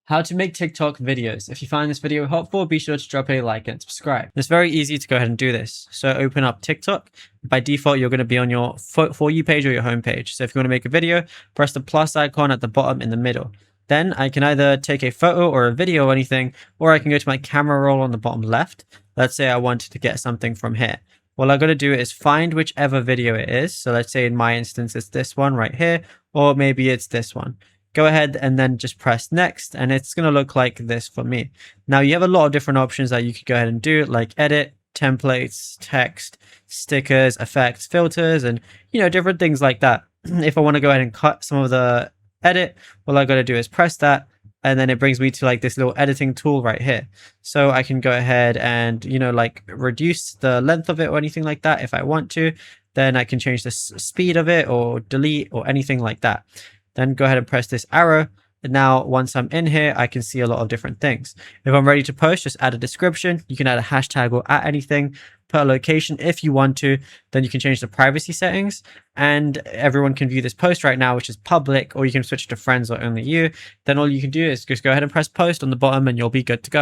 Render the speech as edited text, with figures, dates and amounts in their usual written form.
How to make TikTok videos. If you find this video helpful, be sure to drop a like and subscribe. It's very easy to go ahead and do this. So open up TikTok. By default, you're going to be on your For You page or your home page. So if you want to make a video, press the plus icon at the bottom in the middle. Then I can either take a photo or a video or anything, or I can go to my camera roll on the bottom left. Let's say I wanted to get something from here. What I've got to do is find whichever video it is. So let's say in my instance, it's this one right here, or maybe it's this one. Go ahead and then just press next, and it's going to look like this for me. Now you have a lot of different options that you could go ahead and do, like edit, templates, text, stickers, effects, filters, and different things like that. If I want to go ahead and cut some of the edit, all I got to do is press that, and then it brings me to like this little editing tool right here. So I can go ahead and like reduce the length of it or anything like that if I want to. Then I can change the speed of it or delete or anything like that. Then go ahead and press this arrow. And now once I'm in here, I can see a lot of different things. If I'm ready to post, just add a description. You can add a hashtag or at anything, put a location if you want to. Then you can change the privacy settings and everyone can view this post right now, which is public, or you can switch to friends or only you. Then all you can do is just go ahead and press post on the bottom and you'll be good to go.